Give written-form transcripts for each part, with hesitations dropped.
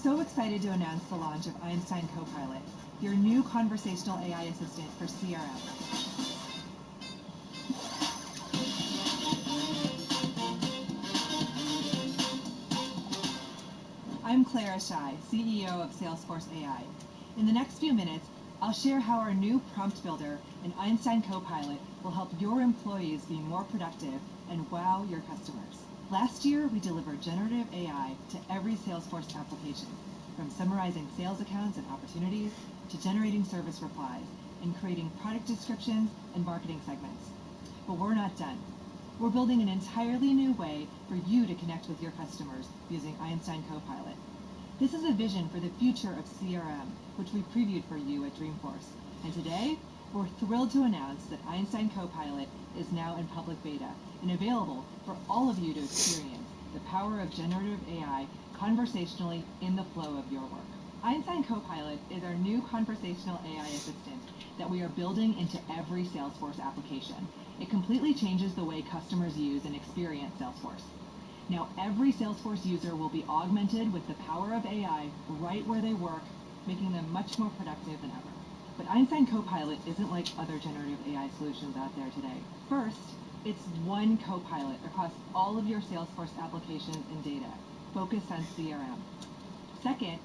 so excited to announce the launch of Einstein Copilot, your new conversational AI assistant for CRM. I'm Clara Shai, CEO of Salesforce AI. In the next few minutes, I'll share how our new prompt builder and Einstein Copilot will help your employees be more productive and wow your customers. Last year, we delivered generative AI to every Salesforce application, from summarizing sales accounts and opportunities to generating service replies and creating product descriptions and marketing segments. But we're not done. We're building an entirely new way for you to connect with your customers using Einstein Copilot. This is a vision for the future of CRM, which we previewed for you at Dreamforce. And today, we're thrilled to announce that Einstein Copilot is now in public beta and available for all of you to experience the power of generative AI conversationally in the flow of your work. Einstein Copilot is our new conversational AI assistant that we are building into every Salesforce application. It completely changes the way customers use and experience Salesforce. Now every Salesforce user will be augmented with the power of AI right where they work, making them much more productive than ever. But Einstein Copilot isn't like other generative AI solutions out there today. First, it's one Copilot across all of your Salesforce applications and data, focused on CRM. Second,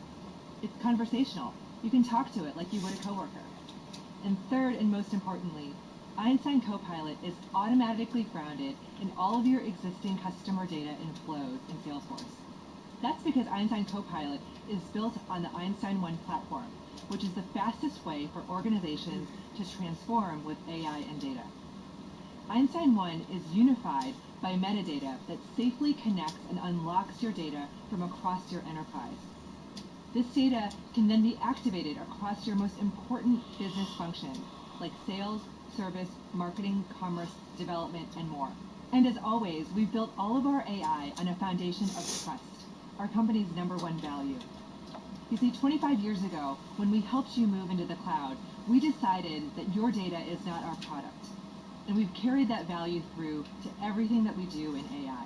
it's conversational. You can talk to it like you would a coworker. And third, and most importantly, Einstein Copilot is automatically grounded in all of your existing customer data and flows in Salesforce. That's because Einstein Copilot is built on the Einstein 1 platform, which is the fastest way for organizations to transform with AI and data. Einstein 1 is unified by metadata that safely connects and unlocks your data from across your enterprise. This data can then be activated across your most important business functions, like sales, service, marketing, commerce, development, and more. And as always, we've built all of our AI on a foundation of trust, our company's #1 value. You see, 25 years ago, when we helped you move into the cloud, we decided that your data is not our product. And we've carried that value through to everything that we do in AI.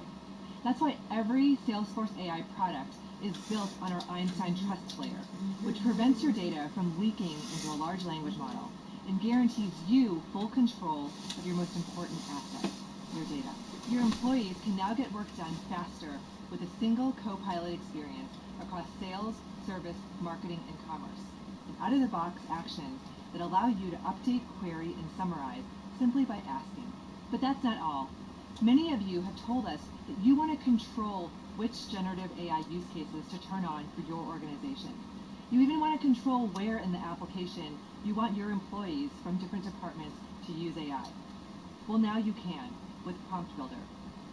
That's why every Salesforce AI product is built on our Einstein Trust Layer, which prevents your data from leaking into a large language model and guarantees you full control of your most important asset, your data. Your employees can now get work done faster with a single Copilot experience across sales, service, marketing, and commerce, and out-of-the-box actions that allow you to update, query, and summarize simply by asking. But that's not all. Many of you have told us that you want to control which generative AI use cases to turn on for your organization. You even want to control where in the application you want your employees from different departments to use AI. Well, now you can with Prompt Builder.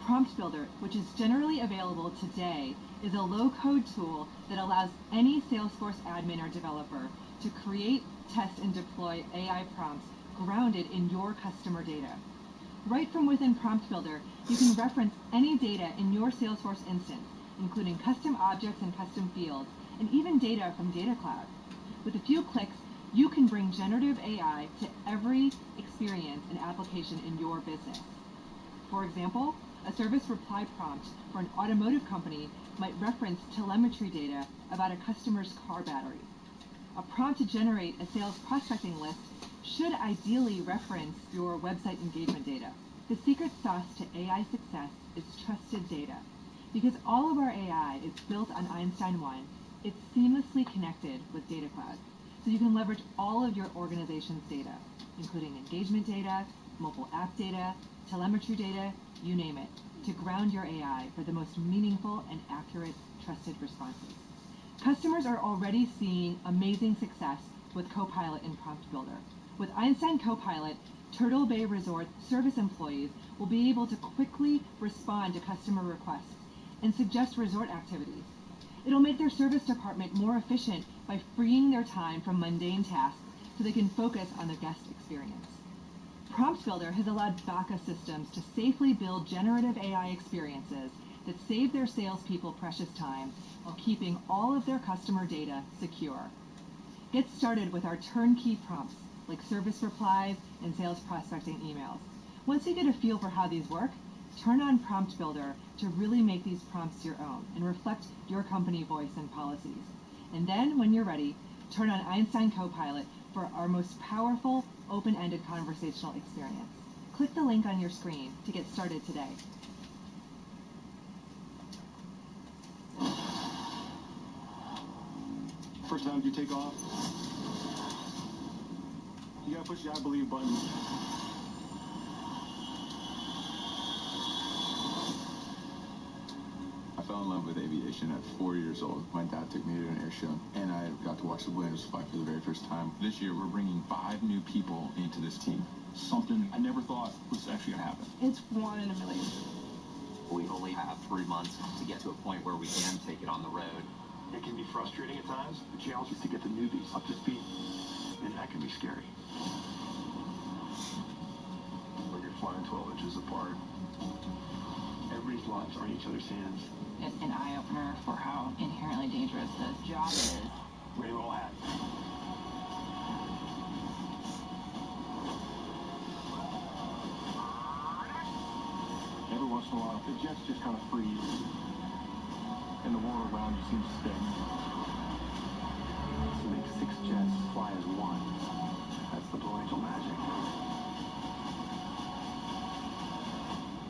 Prompt Builder, which is generally available today, is a low-code tool that allows any Salesforce admin or developer to create, test, and deploy AI prompts grounded in your customer data. Right from within Prompt Builder, you can reference any data in your Salesforce instance, including custom objects and custom fields, and even data from Data Cloud. With a few clicks, you can bring generative AI to every experience and application in your business. For example, a service reply prompt for an automotive company might reference telemetry data about a customer's car battery. A prompt to generate a sales prospecting list should ideally reference your website engagement data. The secret sauce to AI success is trusted data. Because all of our AI is built on Einstein 1, it's seamlessly connected with Data Cloud. So you can leverage all of your organization's data, including engagement data, mobile app data, telemetry data, you name it, to ground your AI for the most meaningful and accurate, trusted responses. Customers are already seeing amazing success with Copilot and Prompt Builder. With Einstein Copilot, Turtle Bay Resort service employees will be able to quickly respond to customer requests and suggest resort activities. It'll make their service department more efficient by freeing their time from mundane tasks so they can focus on the guest experience. Prompt Builder has allowed Baca systems to safely build generative AI experiences that save their salespeople precious time while keeping all of their customer data secure. Get started with our turnkey prompts, like service replies and sales prospecting emails. Once you get a feel for how these work, turn on Prompt Builder to really make these prompts your own and reflect your company voice and policies. And then, when you're ready, turn on Einstein Copilot for our most powerful, open-ended conversational experience. Click the link on your screen to get started today. First time you take off, you gotta push the I believe button. I fell in love with aviation at 4 years old. My dad took me to an air show, and I got to watch the Blanders fly for the very first time. This year, we're bringing 5 new people into this team. Something I never thought was actually gonna happen. It's 1 in a million. We only have 3 months to get to a point where we can take it on the road. It can be frustrating at times. The challenge is to get the newbies up to speed, and that can be scary. When you're flying 12 inches apart, everybody's lives are in each other's hands. It's an eye-opener for how inherently dangerous this job is. Ready to roll hat. Every once in a while, the jets just kind of freeze, and the world around you seems to spin. To make 6 jets fly as one, that's the Blue Angel magic.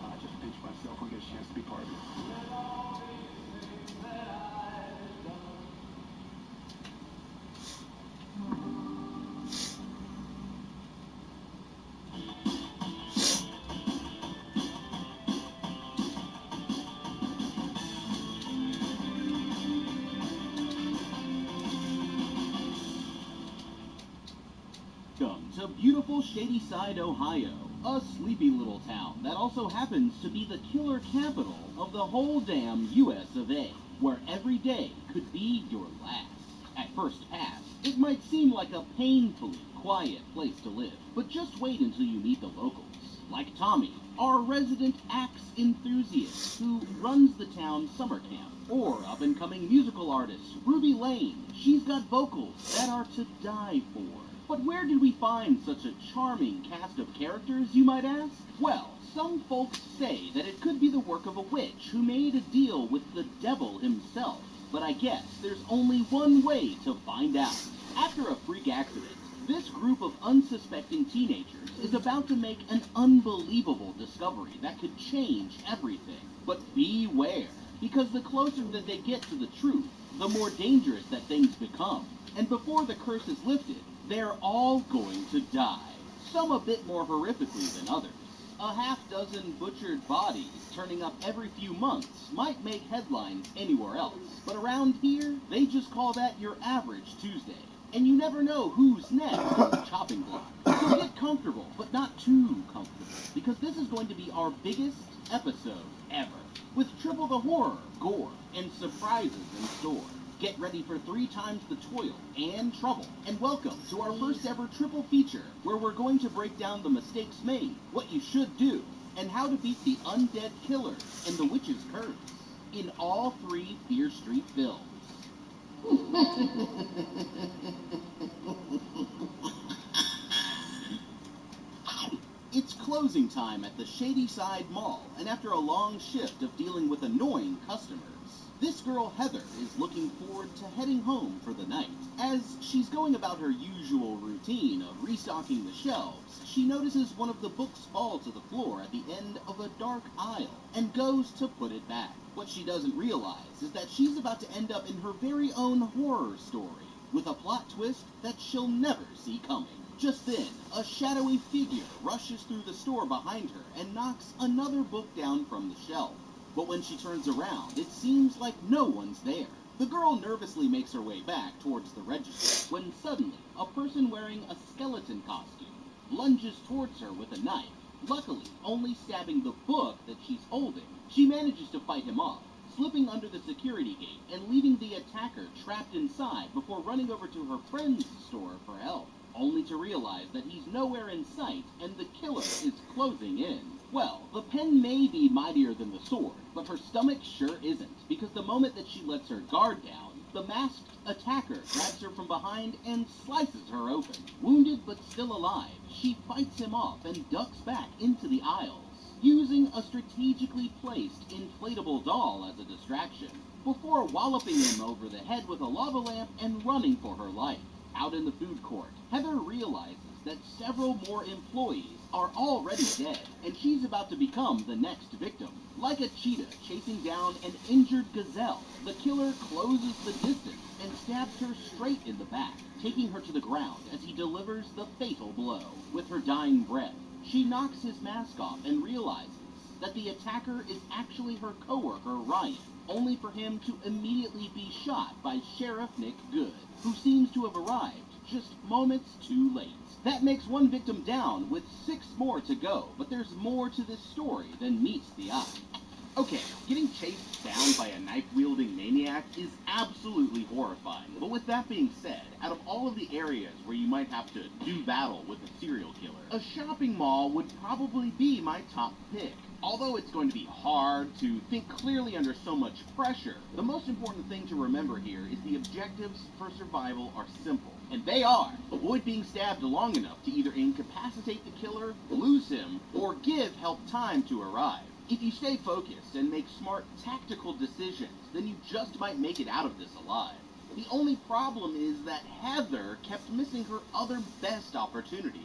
I just pinch myself when I get a chance to be part of it. Welcome to beautiful Shadyside, Ohio, a sleepy little town that also happens to be the killer capital of the whole damn US of A, where every day could be your last. At first pass, it might seem like a painfully quiet place to live, but just wait until you meet the locals, like Tommy, our resident axe enthusiast who runs the town summer camp, or up-and-coming musical artist Ruby Lane. She's got vocals that are to die for. But where did we find such a charming cast of characters, you might ask? Well, some folks say that it could be the work of a witch who made a deal with the devil himself. But I guess there's only one way to find out. After a freak accident, this group of unsuspecting teenagers is about to make an unbelievable discovery that could change everything. But beware, because the closer that they get to the truth, the more dangerous that things become. And before the curse is lifted, they're all going to die. Some a bit more horrifically than others. A half-dozen butchered bodies turning up every few months might make headlines anywhere else. But around here, they just call that your average Tuesday. And you never know who's next on the chopping block. So get comfortable, but not too comfortable, because this is going to be our biggest episode ever, with triple the horror, gore, and surprises in store. Get ready for 3 times the toil and trouble. And welcome to our first ever triple feature, where we're going to break down the mistakes made, what you should do, and how to beat the undead killer and the witch's curse in all 3 Fear Street films. It's closing time at the Shadyside Mall, and after a long shift of dealing with annoying customers, this girl Heather is looking forward to heading home for the night. As she's going about her usual routine of restocking the shelves, she notices one of the books fall to the floor at the end of a dark aisle, and goes to put it back. What she doesn't realize is that she's about to end up in her very own horror story, with a plot twist that she'll never see coming. Just then, a shadowy figure rushes through the store behind her and knocks another book down from the shelf. But when she turns around, it seems like no one's there. The girl nervously makes her way back towards the register, when suddenly, a person wearing a skeleton costume lunges towards her with a knife, luckily only stabbing the book that she's holding. She manages to fight him off, slipping under the security gate and leaving the attacker trapped inside before running over to her friend's store for help, only to realize that he's nowhere in sight and the killer is closing in. Well, the pen may be mightier than the sword, but her stomach sure isn't, because the moment that she lets her guard down, the masked attacker grabs her from behind and slices her open. Wounded but still alive, she fights him off and ducks back into the aisles, using a strategically placed inflatable doll as a distraction. before walloping him over the head with a lava lamp and running for her life. Out in the food court, Heather realizes that several more employees are already dead, and she's about to become the next victim. Like a cheetah chasing down an injured gazelle, the killer closes the distance and stabs her straight in the back, taking her to the ground as he delivers the fatal blow. With her dying breath, she knocks his mask off and realizes that the attacker is actually her coworker, Ryan, only for him to immediately be shot by Sheriff Nick Good, who seems to have arrived just moments too late. That makes one victim down, with 6 more to go, but there's more to this story than meets the eye. Okay, getting chased down by a knife-wielding maniac is absolutely horrifying. But with that being said, out of all of the areas where you might have to do battle with a serial killer, a shopping mall would probably be my top pick. Although it's going to be hard to think clearly under so much pressure, the most important thing to remember here is the objectives for survival are simple. And they are: avoid being stabbed long enough to either incapacitate the killer, lose him, or give help time to arrive. If you stay focused and make smart, tactical decisions, then you just might make it out of this alive. The only problem is that Heather kept missing her other best opportunities.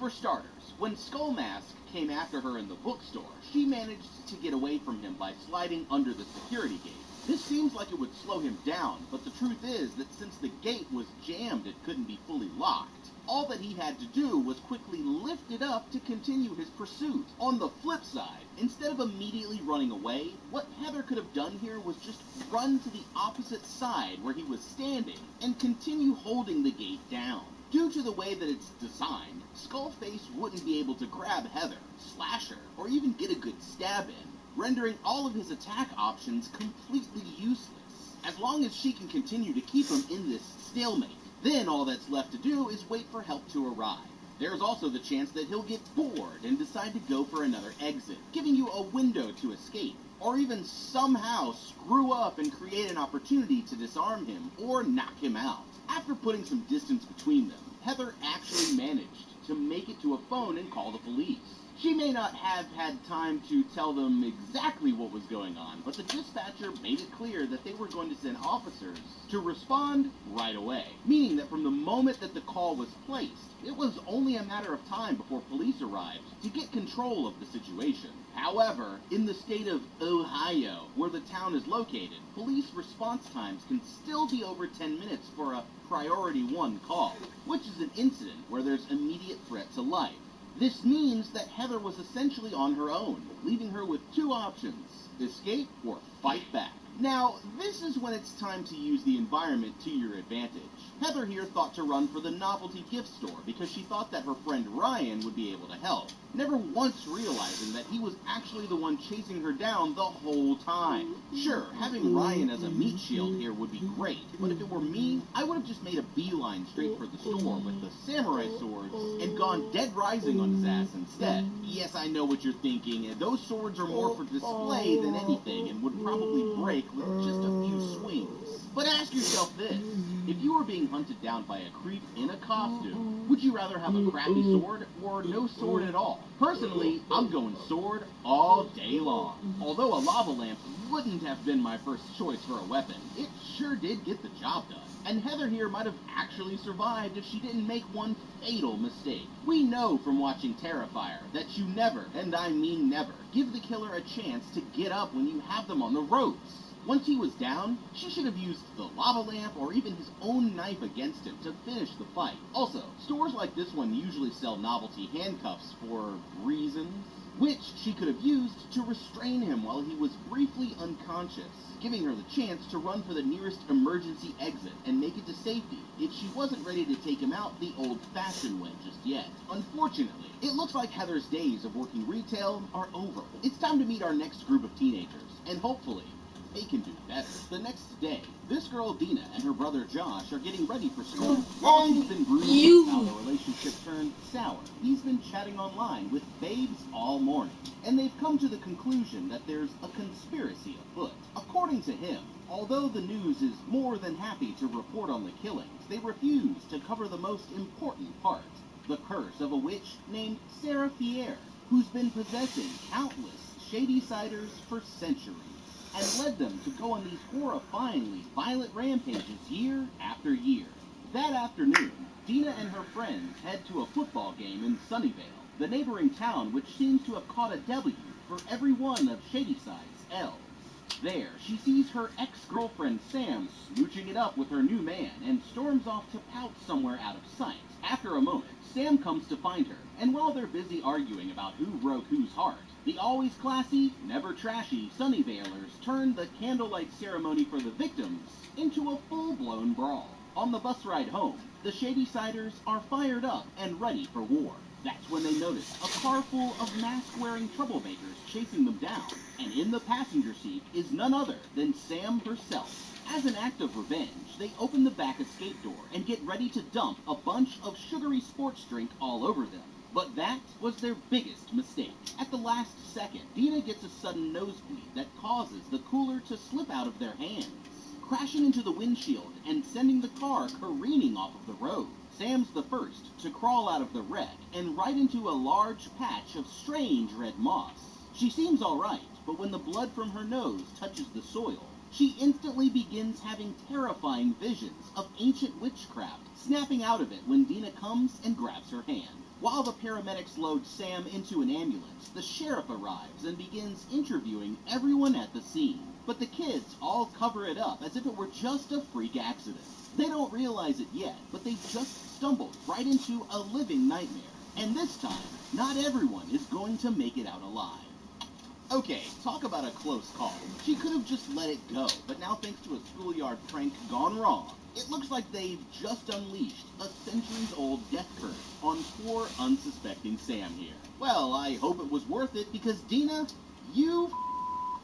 For starters, when Skull Mask came after her in the bookstore, she managed to get away from him by sliding under the security gate. This seems like it would slow him down, but the truth is that since the gate was jammed, it couldn't be fully locked. All that he had to do was quickly lift it up to continue his pursuit. On the flip side, instead of immediately running away, what Heather could have done here was just run to the opposite side where he was standing and continue holding the gate down. Due to the way that it's designed, Skullface wouldn't be able to grab Heather, slash her, or even get a good stab in, rendering all of his attack options completely useless. As long as she can continue to keep him in this stalemate, then all that's left to do is wait for help to arrive. There's also the chance that he'll get bored and decide to go for another exit, giving you a window to escape, or even somehow screw up and create an opportunity to disarm him or knock him out. After putting some distance between them, Heather actually managed to make it to a phone and call the police. She may not have had time to tell them exactly what was going on, but the dispatcher made it clear that they were going to send officers to respond right away, meaning that from the moment that the call was placed, it was only a matter of time before police arrived to get control of the situation. However, in the state of Ohio, where the town is located, police response times can still be over 10 minutes for a priority 1 call, which is an incident where there's immediate threat to life. This means that Heather was essentially on her own, leaving her with 2 options: escape or fight back. Now, this is when it's time to use the environment to your advantage. Heather here thought to run for the novelty gift store because she thought that her friend Ryan would be able to help, never once realizing that he was actually the one chasing her down the whole time. Sure, having Ryan as a meat shield here would be great, but if it were me, I would have just made a beeline straight for the store with the samurai swords and gone dead rising on his ass instead. Yes, I know what you're thinking, and those swords are more for display than anything and would probably break with just a few swings. But ask yourself this: if you were being hunted down by a creep in a costume, would you rather have a crappy sword or no sword at all? Personally, I'm going sword all day long. Although a lava lamp wouldn't have been my first choice for a weapon, it sure did get the job done. And Heather here might have actually survived if she didn't make one fatal mistake. We know from watching Terrifier that you never, and I mean never, give the killer a chance to get up when you have them on the ropes. Once he was down, she should have used the lava lamp or even his own knife against him to finish the fight. Also, stores like this one usually sell novelty handcuffs for reasons, which she could have used to restrain him while he was briefly unconscious, giving her the chance to run for the nearest emergency exit and make it to safety if she wasn't ready to take him out the old-fashioned way just yet. Unfortunately, it looks like Heather's days of working retail are over. It's time to meet our next group of teenagers, and hopefully, they can do better. The next day, this girl Dina and her brother Josh are getting ready for school. While she's been brooding about how the relationship turned sour, he's been chatting online with babes all morning, and they've come to the conclusion that there's a conspiracy afoot. According to him, although the news is more than happy to report on the killings, they refuse to cover the most important part: the curse of a witch named Sarah Fier, who's been possessing countless shady ciders for centuries. and led them to go on these horrifyingly violent rampages year after year. That afternoon, Dina and her friends head to a football game in Sunnyvale, the neighboring town which seems to have caught a W for every one of Shadyside's L's. There, she sees her ex-girlfriend Sam smooching it up with her new man and storms off to pout somewhere out of sight. After a moment, Sam comes to find her, and while they're busy arguing about who broke whose heart, the always classy, never trashy Sunnyvalers turn the candlelight ceremony for the victims into a full-blown brawl. On the bus ride home, the Shadysiders are fired up and ready for war. That's when they notice a car full of mask-wearing troublemakers chasing them down, and in the passenger seat is none other than Sam herself. As an act of revenge, they open the back escape door and get ready to dump a bunch of sugary sports drink all over them. But that was their biggest mistake. At the last second, Dina gets a sudden nosebleed that causes the cooler to slip out of their hands, crashing into the windshield and sending the car careening off of the road. Sam's the first to crawl out of the wreck and right into a large patch of strange red moss. She seems alright, but when the blood from her nose touches the soil, she instantly begins having terrifying visions of ancient witchcraft snapping out of it when Dina comes and grabs her hand. While the paramedics load Sam into an ambulance, the sheriff arrives and begins interviewing everyone at the scene. But the kids all cover it up as if it were just a freak accident. They don't realize it yet, but they've just stumbled right into a living nightmare. And this time, not everyone is going to make it out alive. Okay, talk about a close call. She could have just let it go, but now thanks to a schoolyard prank gone wrong, it looks like they've just unleashed a centuries-old death curse on poor, unsuspecting Sam here. Well, I hope it was worth it, because Dina, you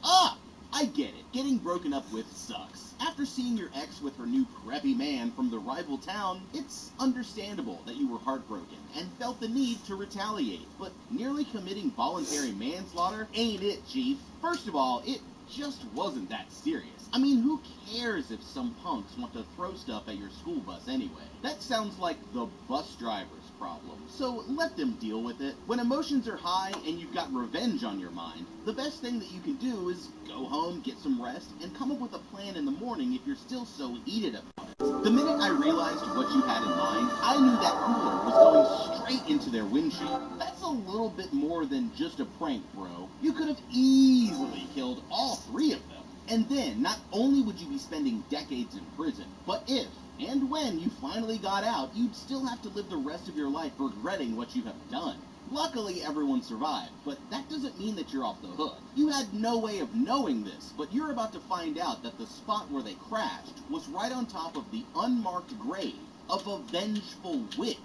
up! I get it. Getting broken up with sucks. After seeing your ex with her new preppy man from the rival town, it's understandable that you were heartbroken and felt the need to retaliate. But nearly committing voluntary manslaughter ain't it, Chief. First of all, it just wasn't that serious. I mean, who cares if some punks want to throw stuff at your school bus anyway? That sounds like the bus driver's problem, so let them deal with it. When emotions are high and you've got revenge on your mind, the best thing that you can do is go home, get some rest, and come up with a plan in the morning if you're still so heated about it. The minute I realized what you had in mind, I knew that cooler was going straight into their windshield. That's a little bit more than just a prank, bro. You could have easily killed all three of them. And then, not only would you be spending decades in prison, but if and when you finally got out, you'd still have to live the rest of your life regretting what you have done. Luckily, everyone survived, but that doesn't mean that you're off the hook. You had no way of knowing this, but you're about to find out that the spot where they crashed was right on top of the unmarked grave of a vengeful witch.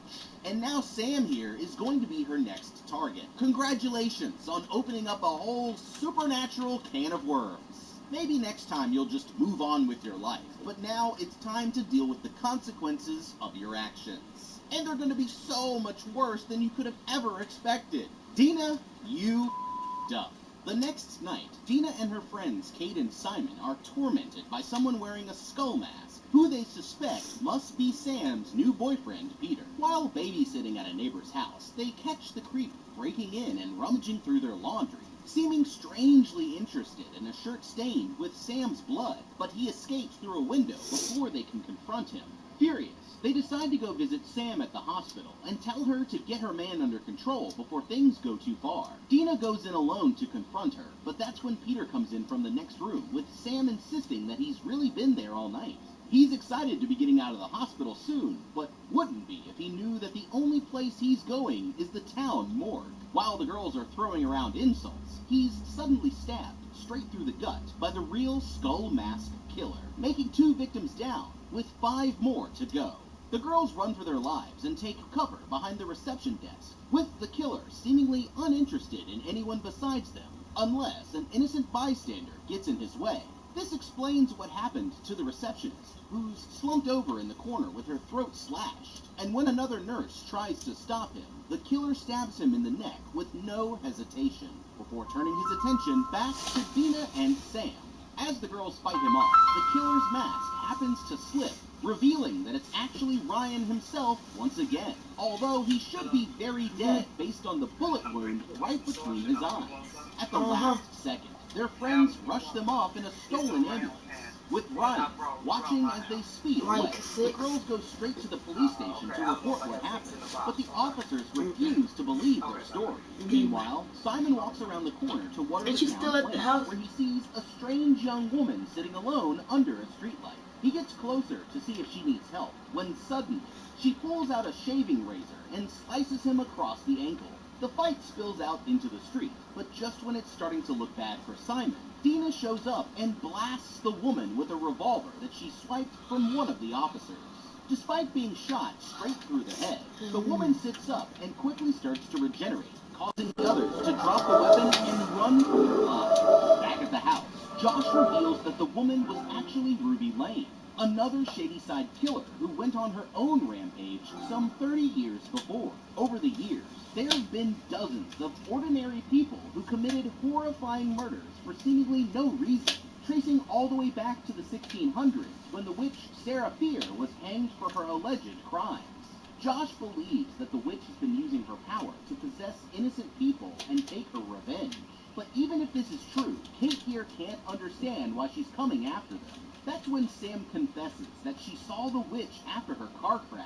And now Sam here is going to be her next target. Congratulations on opening up a whole supernatural can of worms. Maybe next time you'll just move on with your life, but now it's time to deal with the consequences of your actions. And they're going to be so much worse than you could have ever expected. Dina, you up. The next night, Dina and her friends Kate and Simon are tormented by someone wearing a skull mask, who they suspect must be Sam's new boyfriend, Peter. While babysitting at a neighbor's house, they catch the creep breaking in and rummaging through their laundry, seeming strangely interested in a shirt stained with Sam's blood, but he escapes through a window before they can confront him. Furious, they decide to go visit Sam at the hospital and tell her to get her man under control before things go too far. Dina goes in alone to confront her, but that's when Peter comes in from the next room, with Sam insisting that he's really been there all night. He's excited to be getting out of the hospital soon, but wouldn't be if he knew that the only place he's going is the town morgue. While the girls are throwing around insults, he's suddenly stabbed straight through the gut by the real skull mask killer, making 2 victims down, with 5 more to go. The girls run for their lives and take cover behind the reception desk, with the killer seemingly uninterested in anyone besides them, unless an innocent bystander gets in his way. This explains what happened to the receptionist, who's slumped over in the corner with her throat slashed. And when another nurse tries to stop him, the killer stabs him in the neck with no hesitation, before turning his attention back to Dina and Sam. As the girls fight him off, the killer's mask happens to slip, revealing that it's actually Ryan himself once again, although he should be very dead based on the bullet wound right between his eyes. At the last second, Their friends rush them off in a stolen ambulance. With Ryan watching as they speed away, the girls go straight to the police station to report what happened, but the officers refuse to believe their story. Meanwhile, Simon walks around the corner to water the town plant, where he sees a strange young woman sitting alone under a streetlight. He gets closer to see if she needs help, when suddenly, she pulls out a shaving razor and slices him across the ankle. The fight spills out into the street, but just when it's starting to look bad for Simon, Dina shows up and blasts the woman with a revolver that she swiped from one of the officers. Despite being shot straight through the head, the woman sits up and quickly starts to regenerate, causing the others to drop the weapon and run for their lives. Back at the house, Josh reveals that the woman was actually Ruby Lane, another Shadyside killer who went on her own rampage some 30 years before. Over the years, there have been dozens of ordinary people who committed horrifying murders for seemingly no reason, tracing all the way back to the 1600s when the witch Sarah Fear was hanged for her alleged crimes. Josh believes that the witch has been using her power to possess innocent people and take her revenge. But even if this is true, Kate here can't understand why she's coming after them. That's when Sam confesses that she saw the witch after her car crash,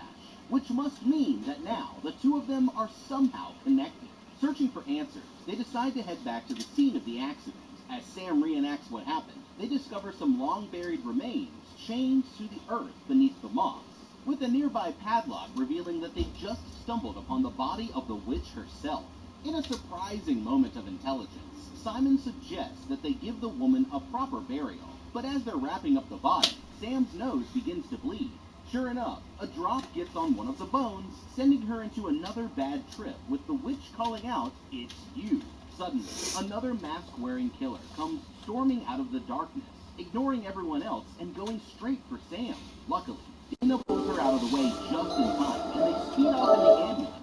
which must mean that now the two of them are somehow connected. Searching for answers, they decide to head back to the scene of the accident. As Sam reenacts what happened, they discover some long-buried remains chained to the earth beneath the moss, with a nearby padlock revealing that they just stumbled upon the body of the witch herself. In a surprising moment of intelligence, Simon suggests that they give the woman a proper burial, but as they're wrapping up the body, Sam's nose begins to bleed. Sure enough, a drop gets on one of the bones, sending her into another bad trip, with the witch calling out, "It's you." Suddenly, another mask-wearing killer comes storming out of the darkness, ignoring everyone else and going straight for Sam. Luckily, Dina pulls her out of the way just in time, and they speed off in the ambulance